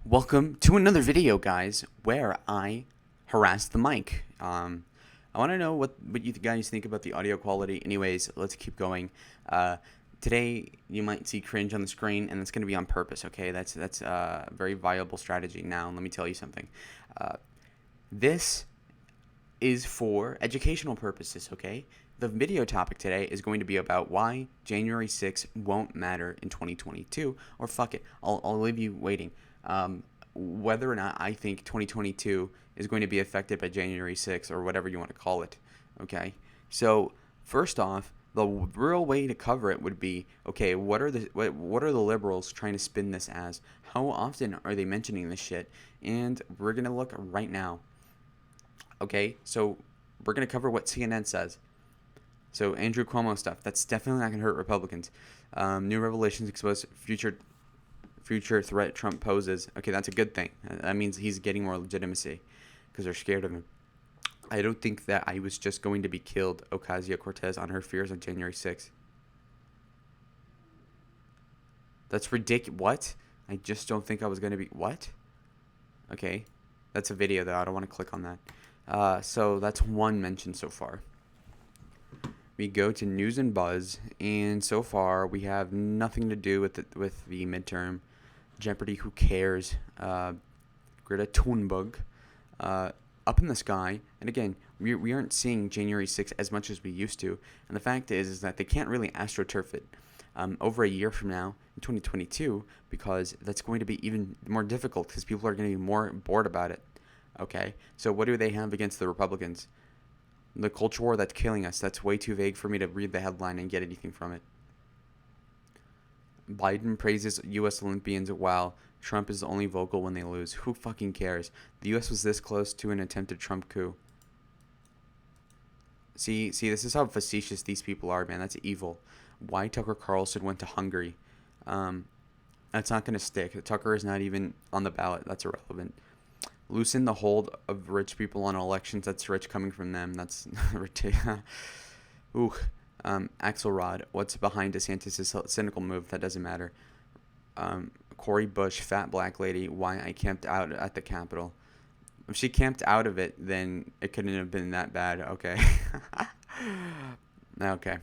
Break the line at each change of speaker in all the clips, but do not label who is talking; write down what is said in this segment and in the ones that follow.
Welcome to another video, guys, where I harass the mic. I want to know what you guys think about the audio quality. Anyways, let's keep going. Today, you might see cringe on the screen, and it's going to be on purpose, okay? That's a very viable strategy. Now, let me tell you something. This is for educational purposes, okay? The video topic today is going to be about why January 6th won't matter in 2022, or fuck it, I'll leave you waiting. Whether or not I think 2022 is going to be affected by January 6th or whatever you want to call it, okay? So, first off, the real way to cover it would be, okay, what are the liberals trying to spin this as? How often are they mentioning this shit? And we're going to look right now. Okay, so we're going to cover what CNN says. So Andrew Cuomo stuff, that's definitely not going to hurt Republicans. New revelations expose future threat Trump poses. Okay, that's a good thing. That means he's getting more legitimacy because they're scared of him. I don't think that I was just going to be killed, Ocasio-Cortez, on her fears on January 6th. That's ridiculous. What? I just don't think I was going to be... What? Okay, that's a video, though. I don't want to click on that. So that's one mention so far. We go to news and buzz, and so far we have nothing to do with the midterm. Jeopardy, who cares? Greta Thunberg, up in the sky. And again, we aren't seeing January 6th as much as we used to. And the fact is that they can't really astroturf it over a year from now, in 2022, because that's going to be even more difficult because people are going to be more bored about it. Okay, so what do they have against the Republicans? The culture war that's killing us. That's way too vague for me to read the headline and get anything from it. Biden praises U.S. Olympians while Trump is only vocal when they lose. Who fucking cares? The U.S. was this close to an attempted Trump coup. See, this is how facetious these people are, man. That's evil. Why Tucker Carlson went to Hungary. That's not going to stick. Tucker is not even on the ballot. That's irrelevant. Loosen the hold of rich people on elections. That's rich coming from them. That's ridiculous. Ooh. Axelrod, what's behind DeSantis' cynical move? That doesn't matter. Cori Bush, fat black lady, why I camped out at the Capitol. If she camped out of it, then it couldn't have been that bad. Okay. Okay.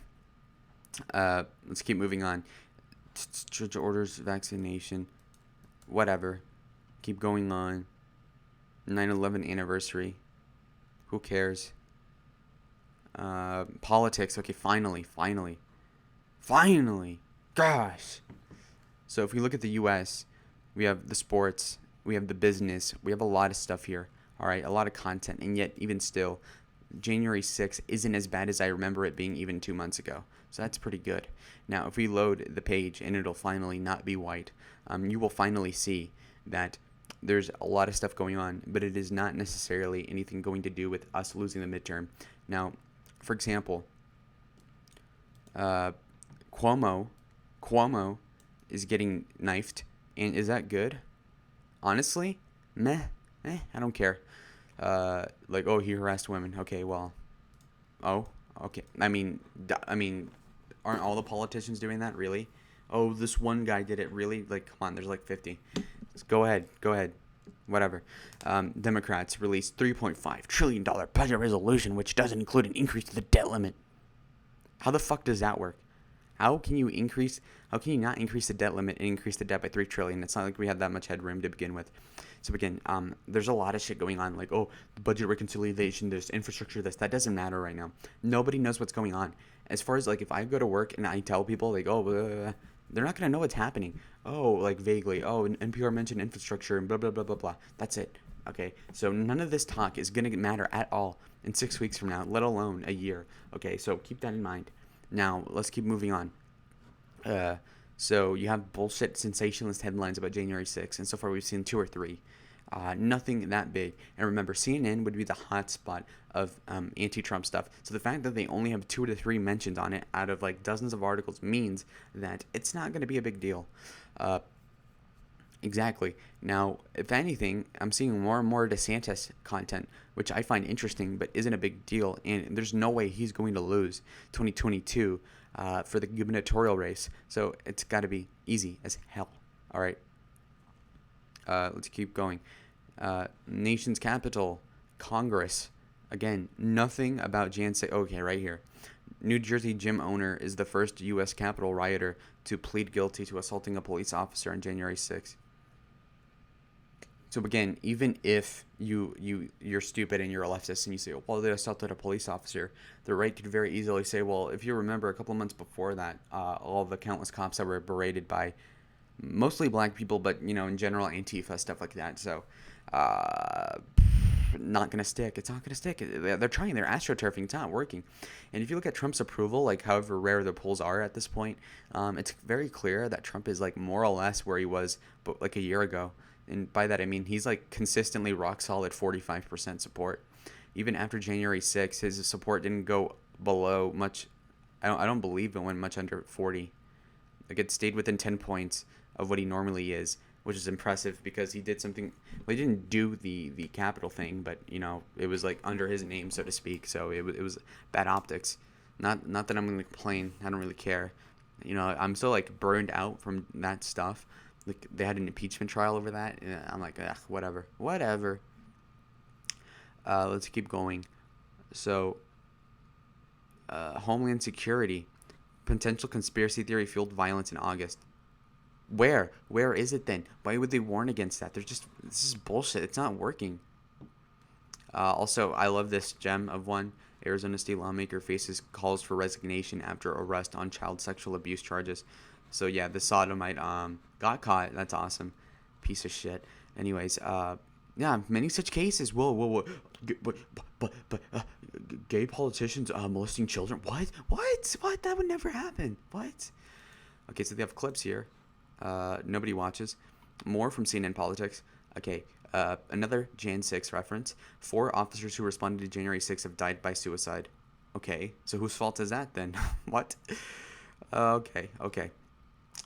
Let's keep moving on. Judge orders vaccination. Whatever. Keep going on. 9/11 anniversary. Who cares? Politics. Okay, finally. Gosh. So if we look at the U.S., we have the sports, we have the business, we have a lot of stuff here. All right, a lot of content, and yet even still, January 6th isn't as bad as I remember it being even 2 months ago. So that's pretty good. Now, if we load the page and it'll finally not be white, you will finally see that there's a lot of stuff going on, but it is not necessarily anything going to do with us losing the midterm. Now, for example, Cuomo is getting knifed, and is that good? Honestly, meh, I don't care. Oh, he harassed women. Okay, well, okay. I mean, aren't all the politicians doing that? Really? Oh, this one guy did it. Really? Like, come on, there's like 50. Just go ahead. Whatever. Democrats released $3.5 trillion budget resolution, which doesn't include an increase to the debt limit. How the fuck does that work? How can you not increase the debt limit and increase the debt by $3 trillion? It's not like we had that much headroom to begin with. So again, there's a lot of shit going on. Like, oh, the budget reconciliation, there's infrastructure, that doesn't matter right now. Nobody knows what's going on. As far as like, if I go to work and I tell people like, oh, blah, blah, blah, they're not gonna know what's happening. Oh, like vaguely. Oh, NPR mentioned infrastructure and blah blah blah blah blah. That's it. Okay, so none of this talk is gonna matter at all in 6 weeks from now, let alone a year. Okay, so keep that in mind. Now let's keep moving on. So you have bullshit sensationalist headlines about January 6th, and so far we've seen 2 or 3. Nothing that big. And remember, CNN would be the hotspot of anti-Trump stuff. So the fact that they only have 2 to 3 mentions on it out of like dozens of articles means that it's not going to be a big deal. Exactly. Now, if anything, I'm seeing more and more DeSantis content, which I find interesting, but isn't a big deal. And there's no way he's going to lose 2022 for the gubernatorial race. So it's got to be easy as hell. All right. Let's keep going. Nation's capital, Congress. Again, nothing about Jan 6. Okay, right here. New Jersey gym owner is the first U.S. Capitol rioter to plead guilty to assaulting a police officer on January 6th. So again, even if you're stupid and you're a leftist and you say, well, they assaulted a police officer, the right could very easily say, well, if you remember a couple of months before that, all the countless cops that were berated by mostly black people, but in general Antifa, stuff like that. So not gonna stick. It's not gonna stick. They're trying. They're astroturfing. It's not working. And if you look at Trump's approval, like however rare the polls are at this point, it's very clear that Trump is like more or less where he was, but like a year ago. And by that I mean he's like consistently rock solid 45% support. Even after January 6th, his support didn't go below much. I don't believe it went much under 40. Like it stayed within 10 points of what he normally is, which is impressive because he did something. Well, he didn't do the capital thing, but it was like under his name, so to speak. So it was bad optics. Not that I'm gonna complain. I don't really care. I'm still like burned out from that stuff. Like they had an impeachment trial over that. And I'm like, ugh, whatever. Let's keep going. So, Homeland Security, potential conspiracy theory fueled violence in August. Where is it then? Why would they warn against that? This is bullshit. It's not working. Also, I love this gem of one. Arizona state lawmaker faces calls for resignation after arrest on child sexual abuse charges. So yeah, the sodomite got caught. That's awesome. Piece of shit. Anyways, yeah, many such cases. Whoa. But gay politicians molesting children. What? That would never happen. What? Okay, so they have clips here. Nobody watches. More from CNN Politics. Okay, another Jan 6 reference. 4 officers who responded to January 6 have died by suicide. Okay, so whose fault is that then? What? Okay.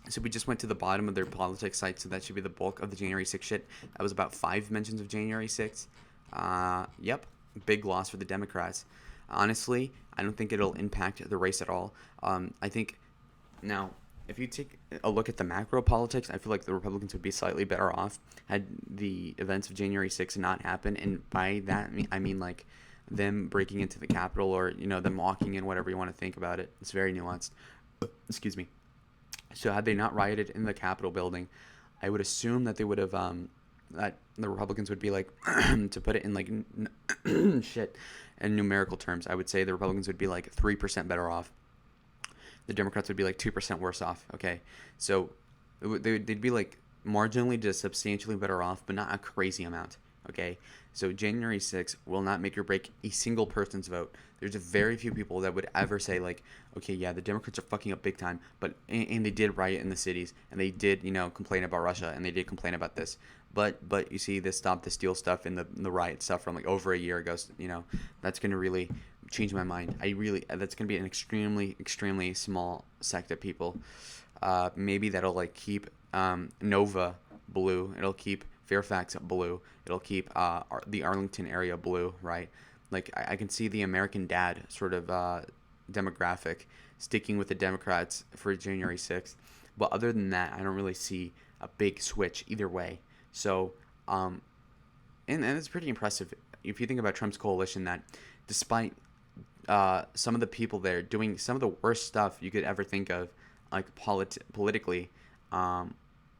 So we just went to the bottom of their politics site, so that should be the bulk of the January 6 shit. That was about 5 mentions of January 6. Yep, big loss for the Democrats. Honestly, I don't think it'll impact the race at all. I think now, if you take a look at the macro politics, I feel like the Republicans would be slightly better off had the events of January 6th not happen. And by that, I mean like them breaking into the Capitol or, them walking in, whatever you want to think about it. It's very nuanced. Excuse me. So had they not rioted in the Capitol building, I would assume that they would have, that the Republicans would be like, to put it in like, shit, in numerical terms, I would say the Republicans would be like 3% better off. The Democrats would be like 2% worse off. Okay, so they'd be like marginally to substantially better off, but not a crazy amount. Okay, so January 6th will not make or break a single person's vote. There's a very few people that would ever say like, okay, yeah, the Democrats are fucking up big time, but and they did riot in the cities, and they did complain about Russia, and they did complain about this, but you see this stop the steal stuff and the riot stuff from like over a year ago. That's gonna really change my mind. That's gonna be an extremely small sect of people. Maybe that'll like keep Nova blue. It'll keep Fairfax blue. It'll keep the Arlington area blue, right? Like I can see the American dad sort of demographic sticking with the Democrats for January 6th. But other than that, I don't really see a big switch either way. So, and it's pretty impressive if you think about Trump's coalition that despite some of the people there doing some of the worst stuff you could ever think of, like politically,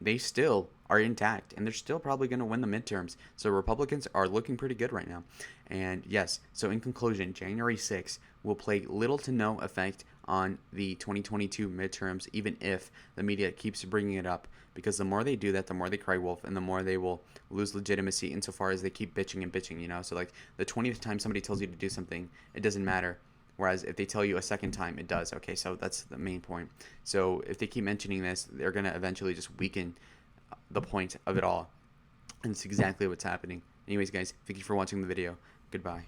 they still are intact, and they're still probably going to win the midterms. So Republicans are looking pretty good right now. And yes, so in conclusion, January 6th will play little to no effect on the 2022 midterms, even if the media keeps bringing it up. Because the more they do that, the more they cry wolf, and the more they will lose legitimacy insofar as they keep bitching and bitching, So like the 20th time somebody tells you to do something, it doesn't matter. Whereas if they tell you a second time, it does. Okay, so that's the main point. So if they keep mentioning this, they're going to eventually just weaken the point of it all. And it's exactly what's happening. Anyways, guys, thank you for watching the video. Goodbye.